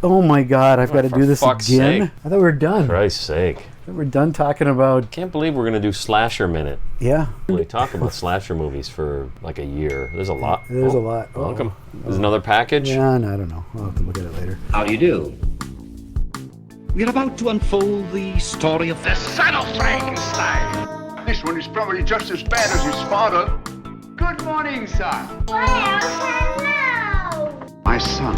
Oh my God, I've got to do this again? Sake. I thought we were done. Christ's sake. I thought we were done talking about... Can't believe we're going to do Slasher Minute. Yeah. We talk about slasher movies for like a year. There's a lot. There's a lot. Welcome. There's another package? Yeah, no, I don't know. I'll have to look at it later. How do you do? We're about to unfold the story of the Son of Frankenstein. This one is probably just as bad as his father. Good morning, son. Well, hello. My son,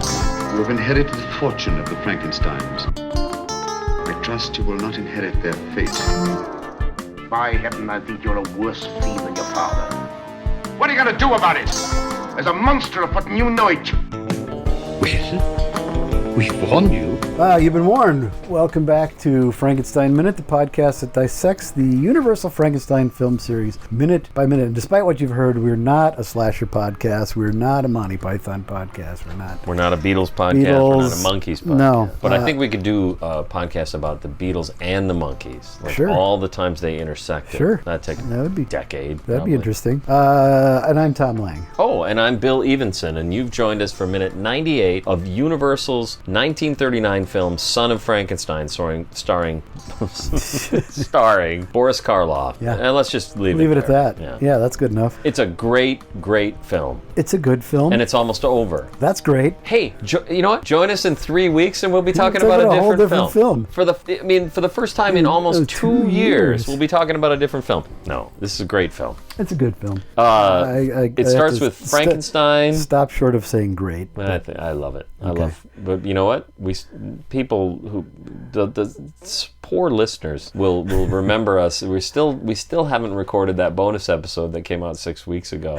you have inherited the fortune of the Frankensteins. I trust you will not inherit their fate. By heaven, I think you're a worse fiend than your father. What are you going to do about it? There's a monster afoot and you know it. Well, we've warned you. You've been warned. Welcome back to Frankenstein Minute, the podcast that dissects the Universal Frankenstein film series minute by minute. And despite what you've heard, we're not a slasher podcast. We're not a Monty Python podcast. We're not a Beatles podcast. We're not a Monkeys podcast. No. But I think we could do a podcast about the Beatles and the Monkeys. Like Sure. all the times they intersected. Sure. That'd take That would be- a decade. That'd probably. be interesting. And I'm Tom Lang. Oh, and I'm Bill Evenson, and you've joined us for minute 98 of Universal's 1939 film Son of Frankenstein, starring Boris Karloff. Yeah. And let's just leave Leave it there. at that. Yeah, that's good enough. It's a great, great film, It's a good film. and it's almost over. That's great. Hey, you know what? Join us in 3 weeks, and we'll be talking We'll about talk a about a whole different different film. film. For the first time in almost 2 2 years, years. we'll be talking about a different film. No, this is a great film. It's a good film. It have starts to with Frankenstein. Stop short of saying great. I love it. Okay. But you know what? People who the poor listeners will remember us. We still haven't recorded that bonus episode that came out 6 weeks ago,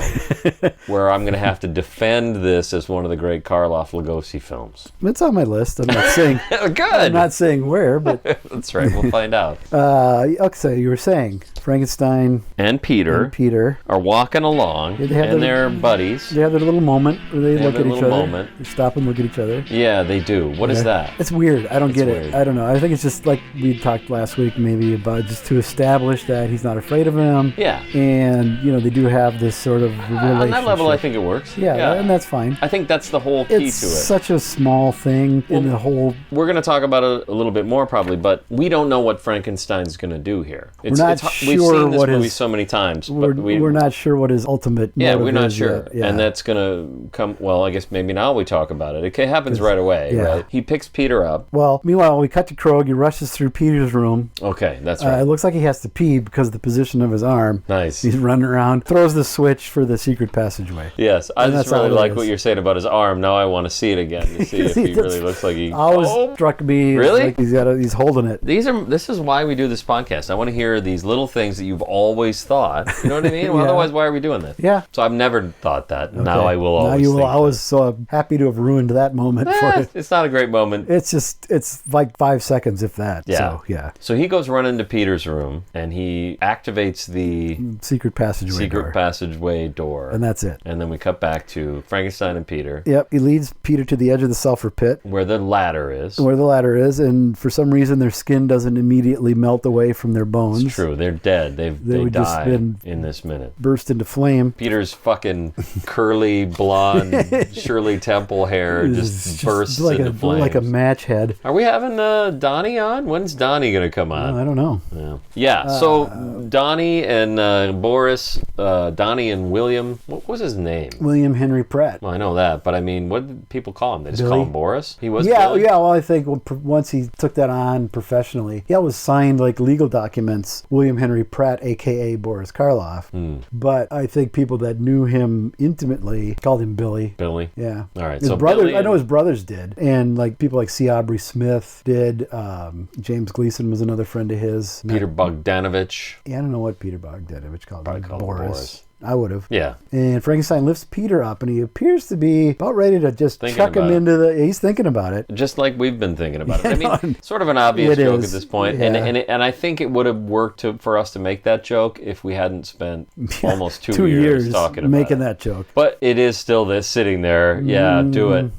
where I'm going to have to defend this as one of the great Karloff Lugosi films. It's on my list. I'm not saying. Good. I'm not saying where, but That's right. We'll find out. okay. You were saying Frankenstein And Peter and Peter. are walking along, They have and their- they're buddies. They have their little moment where they look have at their each little other. moment. They stop and look at each other. Yeah, they do. What is that? It's weird. I don't get weird. it. I don't know. I think it's just like we talked last week, maybe about just to establish that he's not afraid of him. Yeah. And they do have this sort of relationship. On that level, I think it works. Yeah, and that's fine. I think that's the whole key It's to it. such a small thing in the whole. We're going to talk about it a little bit more probably, but we don't know what Frankenstein's going to do here. We're not We've sure seen this what movie his- so many times, We're, but we're not sure what his ultimate. Yeah, motive we're not is sure, yet. Yeah. and that's going to come. Well, I guess maybe now we talk about it. It happens right away, yeah. right? He picks Peter up. Well, meanwhile, we cut to Krog. He rushes through Peter's room. Okay, that's right. It looks like he has to pee because of the position of his arm. Nice. He's running around, throws the switch for the secret passageway. Yes, I And just that's all really it like is. what you're saying about his arm. Now I want to see it again to see if he really looks like he. Always struck me. as Really? Like he's holding it. This is why we do this podcast. I want to hear these little things that you've always thought. You know what I mean? Well, Yeah. otherwise, why are we doing this? Yeah. So I've never thought that. Now Okay. I will always. Now you will think always. So I'm happy to have ruined that moment for that. you. It's not a great moment. It's like 5 seconds, if that. Yeah. So, yeah. So he goes running to Peter's room and he activates the Secret passageway secret door. passageway door. And that's it. And then we cut back to Frankenstein and Peter, Yep. He leads Peter to the edge of the sulfur pit, where the ladder is. where the ladder is, and for some reason their skin doesn't immediately melt away from their bones. It's true. They're dead. They would just die been- in this minute. Burst into flame. Peter's fucking curly blonde Shirley Temple hair It's just bursts like into flames. like a match head. Are we having Donnie on? When's Donnie gonna come on? I don't know. Yeah. So Donnie and Boris, Donnie and William. What was his name? William Henry Pratt. Well, I know that, but I mean, what did people call him? They just Billy? call him Boris. He was. Yeah, Billy? yeah. Well, I think once he took that on professionally, he always signed like legal documents, William Henry Pratt, aka Boris Karloff. But I think people that knew him intimately called him Billy. Billy. Yeah. All right. His So brother, Billy I know and- his brothers did, and like people like C. Aubrey Smith did. James Gleason was another friend of his. Peter Bogdanovich. Yeah, I don't know what Peter Bogdanovich called him. called him Boris. I would have. Yeah. And Frankenstein lifts Peter up, and he appears to be about ready to just Thinking chuck him about it. into the. He's thinking about it. Just like we've been thinking about it. I Yeah, mean, sort of an obvious it joke is. at this point. Yeah. And I think it would have worked for us to make that joke if we hadn't spent almost 2 years talking about making it. that joke. But it is still this sitting there. Yeah, do it.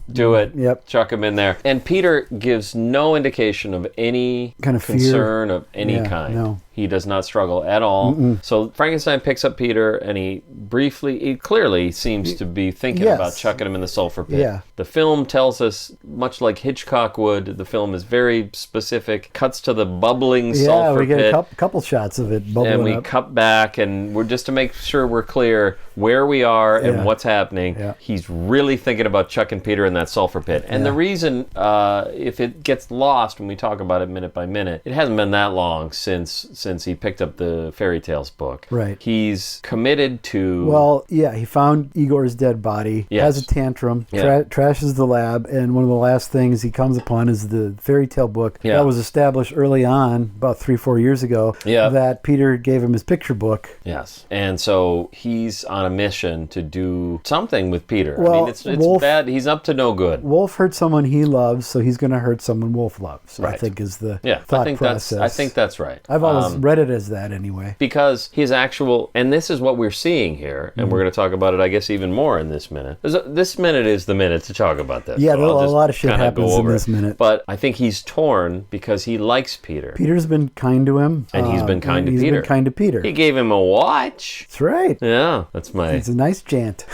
Yep. Chuck him in there. And Peter gives no indication of any Kind of fear. concern of any Yeah, kind. no. He does not struggle at all. So Frankenstein picks up Peter and he he clearly seems to be thinking Yes. about chucking him in the sulfur pit. Yeah. The film tells us, much like Hitchcock would, the film is very specific, cuts to the bubbling Yeah, sulfur we get pit. a couple shots of it bubbling And we up. cut back, and we're just to make sure we're clear where we are and Yeah. what's happening. Yeah. He's really thinking about chucking Peter in that sulfur pit. And the reason, if it gets lost when we talk about it minute by minute, it hasn't been that long since he picked up the fairy tales book. Right. He's committed to. Well, yeah, he found Igor's dead body, Yes. has a tantrum, Yeah. trashes the lab, and one of the last things he comes upon is the fairy tale book Yeah. that was established early on, about 3-4 years ago, Yeah. that Peter gave him his picture book. Yes. And so he's on a mission to do something with Peter. I Well, mean, it's Wolf- bad. He's up to no good. Wolf hurt someone he loves, so he's going to hurt someone Wolf loves, I Right. think is the Yeah, thought I process. think that's right. I've always read it as that anyway. Because his actual, and this is what we're seeing here, and we're going to talk about it, I guess, even more in this minute. This minute is the minute to talk about this. Yeah, so I'll a just lot of shit kinda happens go in over this it. minute. But I think he's torn because he likes Peter. Peter's been kind to him. And he's been kind to he's Peter. been kind to Peter. He gave him a watch. That's right. Yeah, that's my. It's a nice jant.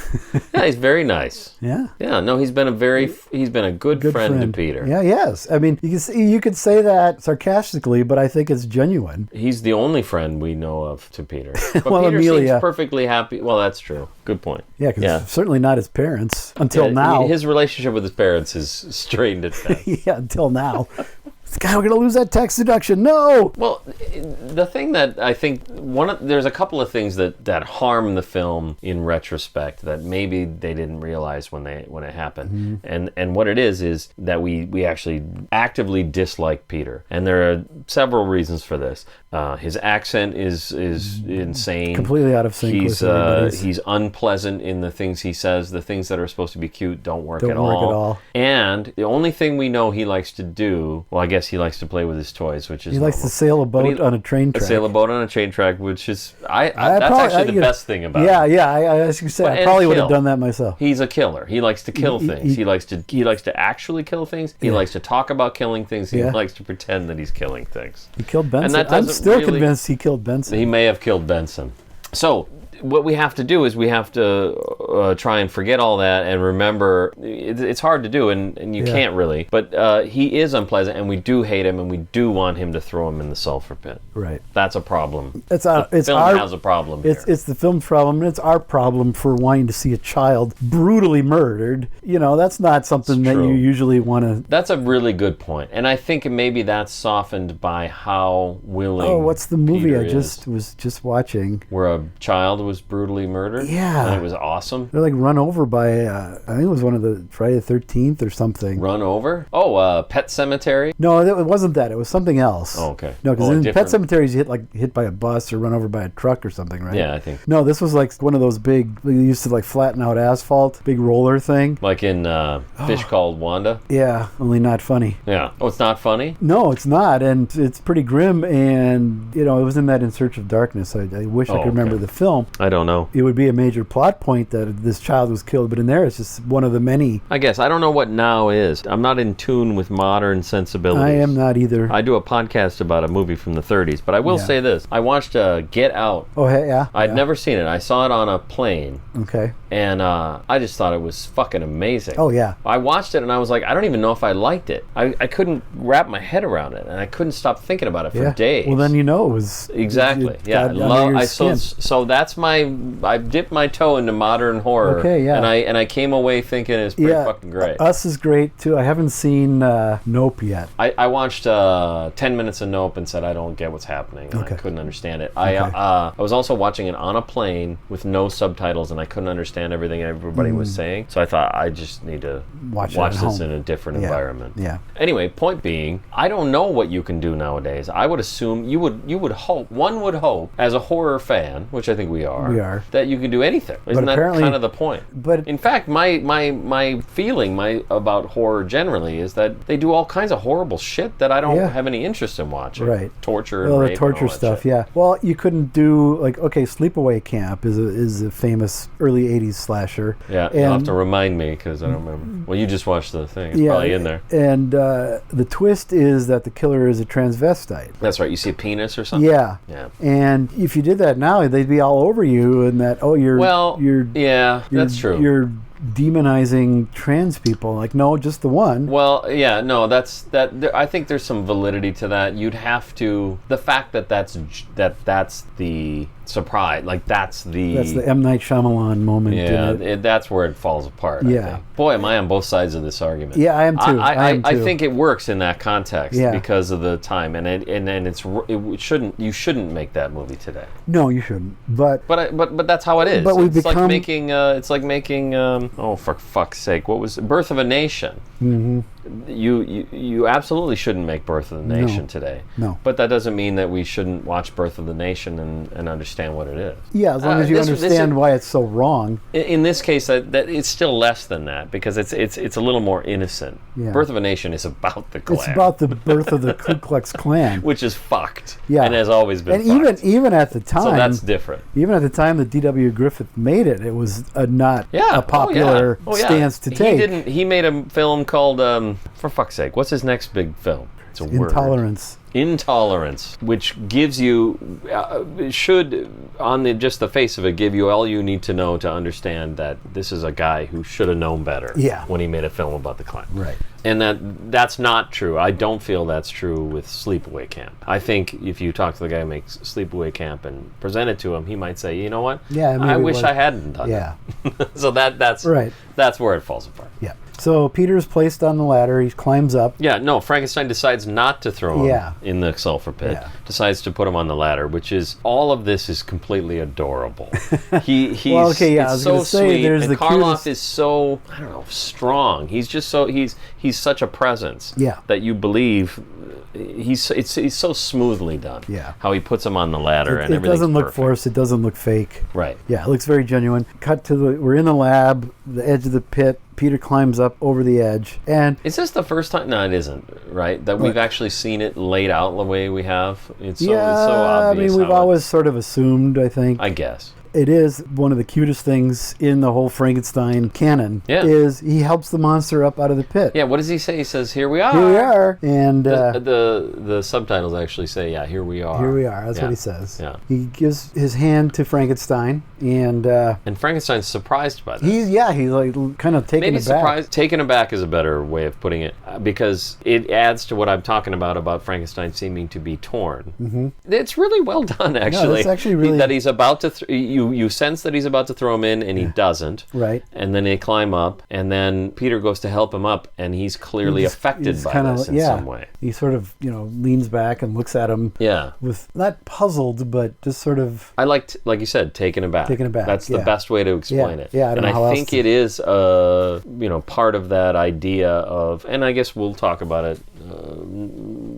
Yeah, he's very nice. Yeah. Yeah, no, he's been a good friend to Peter. Yeah, yes. I mean, you could say that sarcastically, but I think it's genuine. He's the only friend we know of to Peter. But Well, Peter Amelia. seems perfectly happy. Well, that's true. Good point. Yeah, because certainly not his parents until Yeah, now. his relationship with his parents is strained at best. Yeah, until now. God, we're gonna lose that tax deduction. No. Well, the thing that I think there's a couple of things that harm the film in retrospect that maybe they didn't realize when it happened, and what it is that we actually actively dislike Peter, and there are several reasons for this. His accent is insane, Completely out of sync with everybody's. He's unpleasant in the things he says. The things that are supposed to be cute don't work Don't at work all. at all. And the only thing we know he likes to do, well, I guess he likes to play with his toys, which is He likes to normal. sail a But boat on a train track. Sail a boat on a train track, which is that's probably- actually the best thing about Yeah, it. yeah. As you said, I And probably would have kill. done that myself. He's a killer. He likes to kill things. He likes to actually kill things. He likes to talk about killing things. He Yeah. likes to pretend that he's killing things. He killed Benson. that I'm doesn't still really- convinced he killed Benson. He may have killed Benson. So what we have to do is we have to try and forget all that and remember. It's hard to do, and you can't really. But he is unpleasant, and we do hate him, and we do want him to throw him in the sulfur pit. Right. That's a problem. It's The film our has a problem here. It's the film's problem, and it's our problem for wanting to see a child brutally murdered. You know, that's not something that true. you usually want to. That's a really good point, and I think maybe that's softened by how willing. Oh, what's the movie Peter I is. was just watching? Where a child was brutally murdered? Yeah. And it was awesome. They're like run over by, I think it was one of the Friday the 13th or something. Run over? Oh, Pet Cemetery? No, it wasn't that. It was something else. Oh, okay. No, because Oh, a in different- Pet Cemeteries, you hit by a bus or run over by a truck or something, right? Yeah, I think. No, this was like one of those big, they used to like flatten out asphalt, big roller thing. Like in Fish Called Wanda? Yeah, only not funny. Yeah. Oh, it's not funny? No, it's not, and it's pretty grim. And you know, it was in that In Search of Darkness. I wish I could remember okay. the film. I don't know. It would be a major plot point that this child was killed, but in there, it's just one of the many. I guess. I don't know what now is. I'm not in tune with modern sensibilities. I am not either. I do a podcast about a movie from the 30s, but I will say this. I watched Get Out. Oh, hey, yeah. I'd yeah. never seen it. I saw it on a plane, Okay. and I just thought it was fucking amazing. Oh, yeah. I watched it, and I was like, I don't even know if I liked it. I couldn't wrap my head around it, and I couldn't stop thinking about it for Yeah. days. Well, then you know it was Exactly. it Yeah. got under your skin. So that's I dipped my toe into modern horror. Okay, yeah. And I came away thinking it's pretty fucking great. Us is great too. I haven't seen Nope yet. I watched 10 minutes of Nope and said I don't get what's happening. And Okay. I couldn't understand it. I was also watching it on a plane with no subtitles, and I couldn't understand everything everybody was saying. So I thought I just need to Watch it watch at this home. in a different Yeah. environment. Yeah. Anyway, point being, I don't know what you can do nowadays. I would assume you would hope, one would hope, as a horror fan, which I think we are, that you can do anything. Isn't that apparently- kind of the point? But In fact, my feeling about horror generally is that they do all kinds of horrible shit that I don't Yeah. have any interest in watching. Right. Torture and well, rape the and all torture that stuff, shit. yeah. Well, you couldn't do like Sleepaway Camp is a famous early '80s slasher. Yeah, and you'll have to remind me because I don't remember. Well, you just watched the thing. It's probably in there. And the twist is that the killer is a transvestite. That's right. You see a penis or something? Yeah. Yeah. And if you did that now, they'd be all over you, and that that's true. You're demonizing trans people. Like, no, just the one. Well, yeah, no, I think there's some validity to that. You'd have to, the fact that that's the surprise, like that's the M. Night Shyamalan moment. Yeah, that's where it falls apart. Yeah. I think. Boy, am I on both sides of this argument. Yeah, I am too. I think it works in that context Yeah. because of the time, and you shouldn't make that movie today. No, you shouldn't. But that's how it is. But we've it's become like making oh, for fuck's sake, what was Birth of a Nation? Mm-hmm. You absolutely shouldn't make Birth of the Nation today. No. But that doesn't mean that we shouldn't watch Birth of the Nation and understand what it is. Yeah, as long as you understand why it's so wrong. In this case, that it's still less than that because it's a little more innocent. Yeah. Birth of a Nation is about the Klan. It's about the birth of the Ku Klux Klan, which is fucked. Yeah. And has always been. And fucked. even at the time, so that's different. Even at the time that D.W. Griffith made it, it was not a popular stance to take. He made a film called for fuck's sake, what's his next big film? It's a word. Intolerance, which gives you should on just the face of it give you all you need to know to understand that this is a guy who should have known better when he made a film about the Klan. Right. And that's not true. I don't feel that's true with Sleepaway Camp. I think if you talk to the guy who makes Sleepaway Camp and present it to him, he might say, you know what? Yeah, I wish I hadn't done that. So that's right. That's where it falls apart. Yeah. So Peter's placed on the ladder. He climbs up. Yeah, no, Frankenstein decides not to throw him in the sulfur pit. Yeah. Decides to put him on the ladder, which is, all of this is completely adorable. He's so sweet, and Karloff is so, I don't know, strong. He's just so, he's such a presence that you believe. It's so smoothly done. Yeah. How he puts him on the ladder and it everything's doesn't look perfect. forced. It doesn't look fake. Right. Yeah, it looks very genuine. Cut to we're in the lab, the edge of the pit. Peter climbs up over the edge, and is this the first time? No, it isn't. Right, that we've actually seen it laid out the way we have. It's so obvious. I mean, we've always sort of assumed. I think. I guess. It is one of the cutest things in the whole Frankenstein canon. Yeah. Is he helps the monster up out of the pit. Yeah, what does he say? He says, "Here we are." Here we are, and the subtitles actually say, "Yeah, here we are." Here we are. That's what he says. Yeah. He gives his hand to Frankenstein, and Frankenstein's surprised by this. He's like kind of taken aback. Surprised. Taken aback is a better way of putting it, because it adds to what I'm talking about Frankenstein seeming to be torn. Mm-hmm. It's really well done, actually. No, it's actually really that he's about to. You sense that he's about to throw him in, and he doesn't. Right. And then they climb up, and then Peter goes to help him up, and he's clearly affected by this in some way. He sort of, leans back and looks at him. Yeah. With not puzzled, but just sort of. I liked, like you said, taken aback. Taken aback. That's the best way to explain it. Yeah. I don't know how I think it is, part of that idea of, and I guess we'll talk about it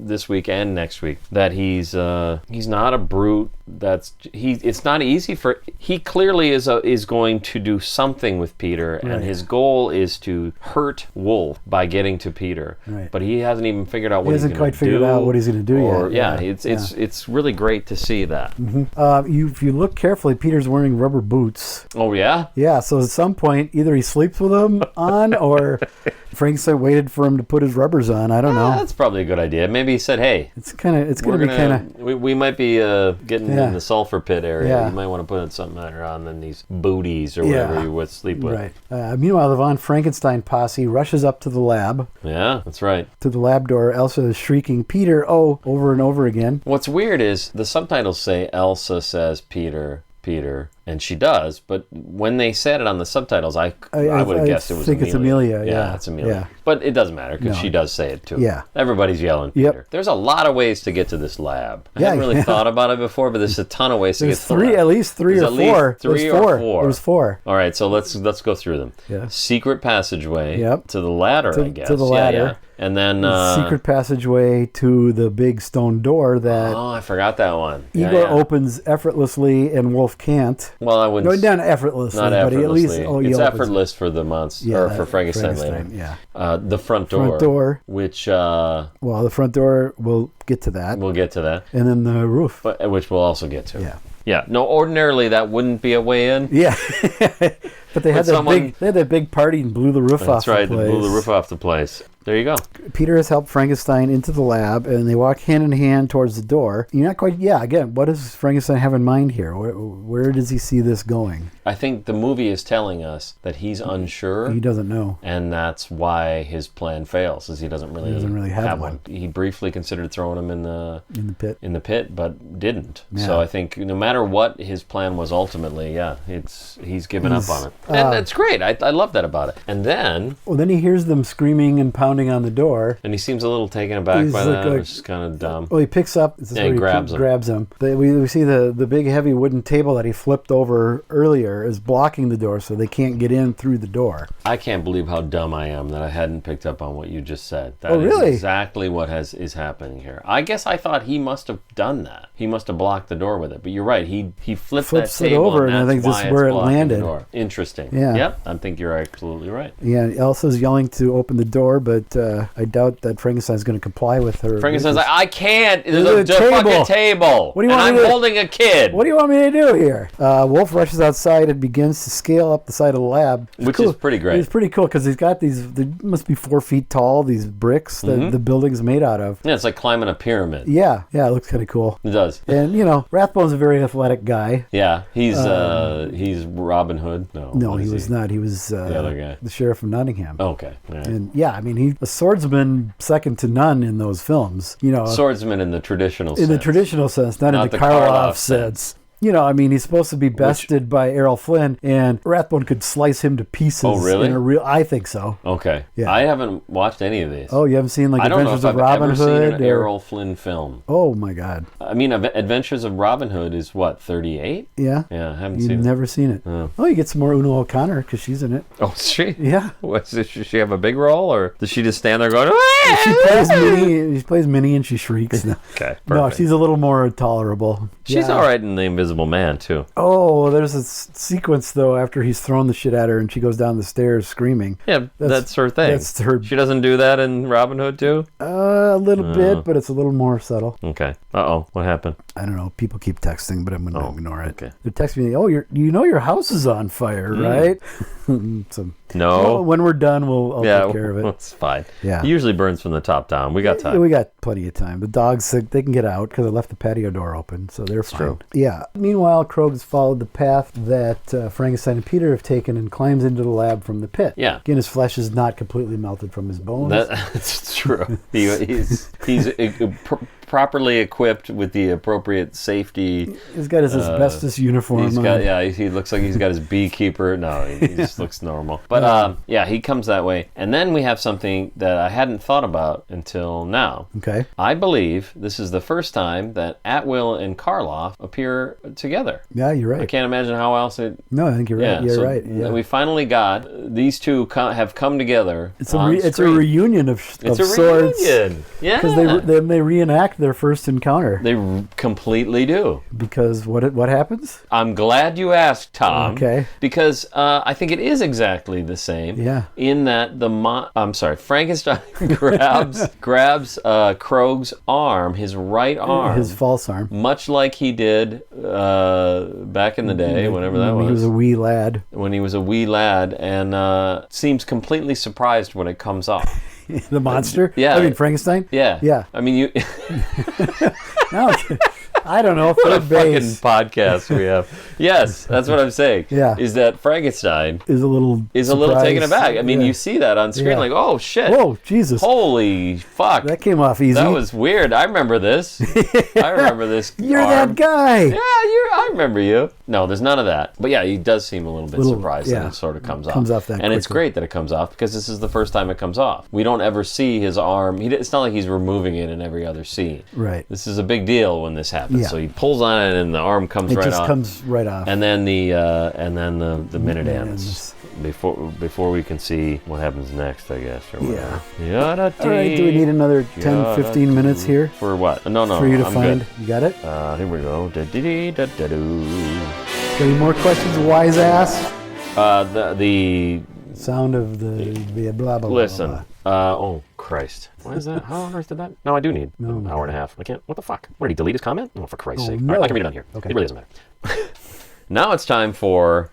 this week and next week, that he's not a brute. It's not easy for. He clearly is going to do something with Peter, and his goal is to hurt Wolf by getting to Peter. Right. But he hasn't even figured out what he's going to do. He hasn't quite figured out what he's going to do yet. It's really great to see that. Mm-hmm. If you look carefully, Peter's wearing rubber boots. Oh yeah. Yeah. So at some point, either he sleeps with them on, or Frankenstein waited for him to put his rubbers on. I don't know. That's probably a good idea. Maybe he said, "Hey, it's going to be kind of. We might be getting in the sulfur pit area. Yeah. You might want to put something on than these booties or whatever you would sleep with." Right. Meanwhile, the Von Frankenstein posse rushes up to the lab. Yeah, that's right. To the lab door, Elsa is shrieking, "Peter!" over and over again. What's weird is the subtitles say Elsa says Peter, and she does, but when they said it on the subtitles, I would have guessed it was Amelia. I think it's Amelia, yeah. It's Amelia. Yeah. But it doesn't matter, because she does say it too. Yeah. Everybody's yelling Peter. There's a lot of ways to get to this lab. I hadn't really thought about it before, but there's a ton of ways to get to the lab. At least three or four. There's four. All right, so let's go through them. Yeah. Secret passageway to the ladder, I guess. To the ladder. Yeah. And then secret passageway to the big stone door that I forgot that one. Igor opens effortlessly and Wolf can't. Well, I wouldn't. No, not effortlessly, but at least it's effortless for the monster or for Frankenstein later. Yeah. The front door. Which the front door, we'll get to that. We'll get to that. And then the roof, which we'll also get to. Yeah. Yeah. No, ordinarily that wouldn't be a way in. Yeah. But they had that big party and blew the roof off the place. That's right, they blew the roof off the place. there you go. Peter has helped Frankenstein into the lab, and they walk hand in hand towards the door. You're not quite... Yeah, again, what does Frankenstein have in mind here? Where does he see this going? I think the movie is telling us that he's unsure. He doesn't know. And that's why his plan fails, is he doesn't really have one. He briefly considered throwing him in the pit, but didn't. Yeah. So I think no matter what his plan was ultimately, he's given up on it. And that's great. I love that about it. And then... Well, then he hears them screaming and pounding on the door. And he seems a little taken aback by that, which is kind of dumb. Well, he picks up... He grabs him. We see the big heavy wooden table that he flipped over earlier is blocking the door, so they can't get in through the door. I can't believe how dumb I am that I hadn't picked up on what you just said. That really? is exactly what is happening here. I guess I thought he must have done that. He must have blocked the door with it. But you're right. He flips that table it over, and I think this is where it landed. Interesting. Yeah. Yep. I think you're absolutely right. Yeah. Elsa's yelling to open the door, but I doubt that Frankenstein's going to comply with her. Frankenstein's like, I can't. There's a fucking table. What do you want me to do? I'm holding a kid. What do you want me to do here? Wolf rushes outside and begins to scale up the side of the lab. Which is pretty great. It's pretty cool because he's got these, they must be 4 feet tall, these bricks that the building's made out of. Yeah, it's like climbing a pyramid. Yeah, it looks kind of cool. It does. And, Rathbone's a very athletic guy. Yeah, he's Robin Hood. No, he was not. He was the other guy. The sheriff of Nottingham. Okay. Right. And he's a swordsman second to none in those films. Swordsman in the traditional sense. In the traditional sense, not in the Karloff sense. He's supposed to be bested by Errol Flynn, and Rathbone could slice him to pieces. Oh, really? I think so. Okay. Yeah. I haven't watched any of these. Oh, you haven't seen Adventures of Robin Hood? I don't know if I've ever seen an Errol Flynn film. Oh my God. I mean, Adventures of Robin Hood is what, 38? Yeah. Yeah, I haven't seen it. You've never seen it. Oh. You get some more Una O'Connor because she's in it. Oh, is she? Yeah. Does she have a big role, or does she just stand there going? She plays Minnie and she shrieks. Okay. Perfect. No, she's a little more tolerable. She's all right in The Invisible Man too. Oh, there's a sequence, though, after he's thrown the shit at her and she goes down the stairs screaming. Yeah, that's her thing. That's her. She doesn't do that in Robin Hood, too? A little bit, but it's a little more subtle. Okay. Uh-oh. What happened? I don't know. People keep texting, but I'm going to ignore it. Okay. They're texting me, your house is on fire, right? So, no. When we're done, I'll take care of it. It's fine. Yeah. It usually burns from the top down. We got time. We got plenty of time. The dogs, they can get out because I left the patio door open, so they're fine. True. Yeah. Meanwhile, Krog's followed the path that Frankenstein and Peter have taken and climbs into the lab from the pit. Yeah. Again, his flesh is not completely melted from his bones. That's true. He's properly equipped with the appropriate safety. He's got his asbestos uniform on. He looks like he's got his beekeeper. No, he just looks normal. But he comes that way. And then we have something that I hadn't thought about until now. Okay. I believe this is the first time that Atwill and Karloff appear together. Yeah, you're right. I can't imagine how else it... No, I think you're right. You're right. Yeah. We finally got these two have come together. It's a reunion of sorts. It's a reunion. Yeah. Because they reenact their first encounter. They completely do. Because what happens? I'm glad you asked, Tom. Okay. Because I think it is exactly the same. Yeah. In that Frankenstein grabs Krog's arm, his right arm, his false arm, much like he did back in the day, whenever that was. When he was a wee lad. When he was a wee lad, and seems completely surprised when it comes off. The monster? Yeah. I mean, Frankenstein? Yeah. Yeah. I mean, you... No, I don't know. What a fucking podcast we have. Yes, that's what I'm saying. Yeah. Is that Frankenstein is a little taken aback. I mean, you see that on screen, like, oh shit. Whoa, Jesus. Holy fuck. That came off easy. That was weird. I remember this. I remember this. You're that guy. Yeah, I remember you. No, there's none of that. But yeah, he does seem a little bit surprised that it sort of comes off. Comes off that and quickly. It's great that it comes off because this is the first time it comes off. We don't ever see his arm. It's not like he's removing it in every other scene. Right. This is a big deal when this happens. Yeah. So he pulls on it and the arm comes right off. It just comes right off. And then the minute ends. Before we can see what happens next, I guess. Or yeah. All right, do we need another 10, 15 minutes here? For what? No. For you to I'm find. Good. You got it? Here we go. Got any more questions, wise ass? The sound of the blah, blah, listen. blah, Oh, Christ. What is that? How on earth did that? No, I do need an hour and a half. I can't. What the fuck? What, did he delete his comment? Oh, for Christ's sake. No. All right, I can read it on here. Okay. It really doesn't matter. Now it's time for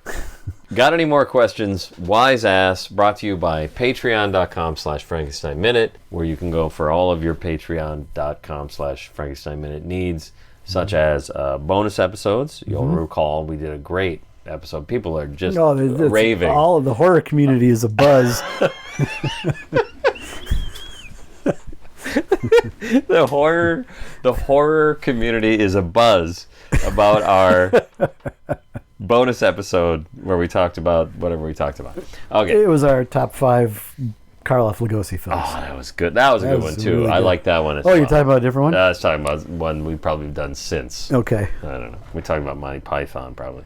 Got any more questions? Wise Ass, brought to you by patreon.com/Frankenstein Minute, where you can go for all of your patreon.com/Frankenstein Minute needs, such as bonus episodes. You'll recall we did a great episode. People are just raving. All of the horror community is a buzz. The horror community is a buzz about our bonus episode where we talked about whatever we talked about. Okay. It was our top 5 Karloff Lugosi films. Oh, that was good. That was a good one too. Really I good. like that one as Oh, well. you're talking about a different one? I was talking about one we've probably done since. Okay. I don't know. We're talking about Monty Python probably.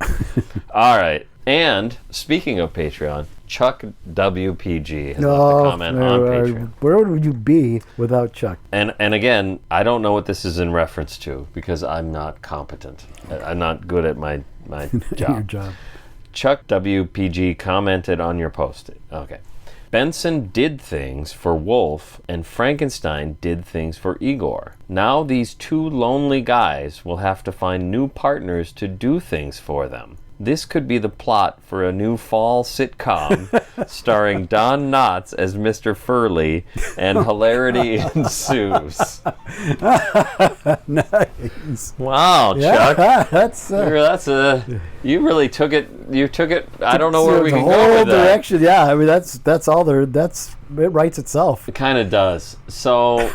All right. And speaking of Patreon, Chuck WPG has left a comment on Patreon. Where would you be without Chuck? And again, I don't know what this is in reference to because I'm not competent. I'm not good at my job. Your job. Chuck WPG commented on your post. Okay. Benson did things for Wolf and Frankenstein did things for Igor. Now these 2 lonely guys will have to find new partners to do things for them. This could be the plot for a new fall sitcom starring Don Knotts as Mr. Furley, and hilarity ensues. Nice. Wow, Yeah, Chuck. that's You really took it. You took it. I don't know where we can the go whole with that. direction. Yeah, I mean that's all there. It writes itself. It kind of does. So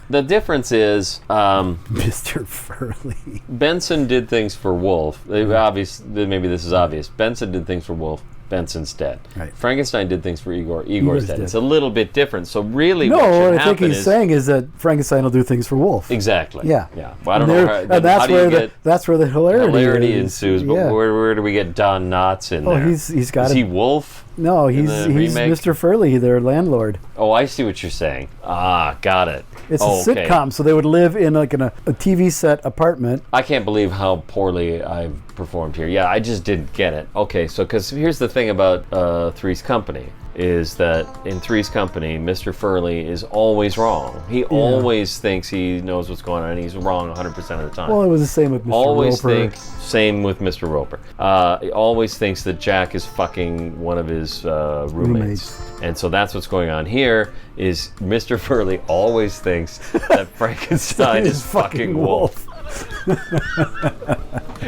the difference is Mr. Furley. Benson did things for Wolf. Maybe this is obvious. Benson did things for Wolf. Benson's dead. Right. Frankenstein did things for Igor. Igor's Igor's dead. dead. It's a little bit different. So really, No, what should what I think happen he's is saying is that Frankenstein will do things for Wolf. exactly. Yeah. Yeah. Well, I don't And know. there- and that's where the hilarity ensues. But Yeah. where do we get Don Knotts in there? he's got Is it. he Wolf? No, in he's the remake? Mr. Furley, their landlord. Oh, I see what you're saying. Ah, got it. It's Oh, a okay. sitcom, so they would live in a TV set apartment. I can't believe how poorly I've performed here. Yeah, I just didn't get it. Okay, so because here's the thing about Three's Company is that in Three's Company, Mr. Furley is always wrong. He always thinks he knows what's going on, and he's wrong 100% of the time. Well, it was the same with Mr. Always Roper. same with Mr. Roper. He always thinks that Jack is fucking one of his roommates. And so that's what's going on here is Mr. Furley always thinks that Frankenstein is fucking Wolf.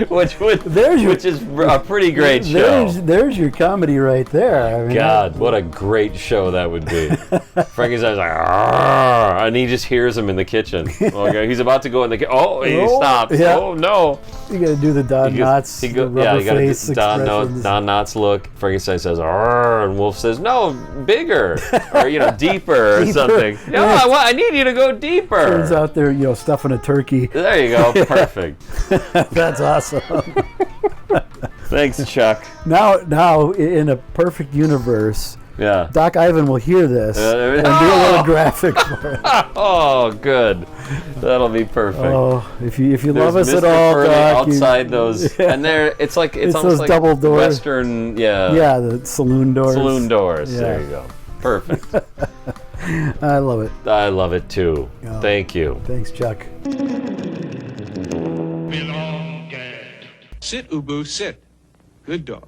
which is a pretty great show. There's your comedy right there. I mean, God, what a great show that would be. Frankenstein's like, "Arr!" And he just hears him in the kitchen. Okay, he's about to go in the kitchen. Oh, he stops. Yeah. Oh, no. You got to do the Don Knotts, the rubber you gotta face do Don expressions. Knotts look. Frankenstein says, "Arr!" And Wolf says, "No, bigger, or deeper, or something." No, I need you to go deeper. Turns out they're stuffing a turkey. There you go. Perfect. That's awesome. Thanks, Chuck. Now, in a perfect universe, Yeah. Doc Ivan will hear this and do a little graphic for it. Oh, good. That'll be perfect. Oh, if you love us There's at Mr. all, Furley Doc, outside those, and it's It's almost those like double doors. Western, yeah, the saloon doors. saloon doors. Yeah. There you go. Perfect. I love it. I love it too. Oh. Thank you. Thanks, Chuck. Sit, Ubu, sit. Good dog.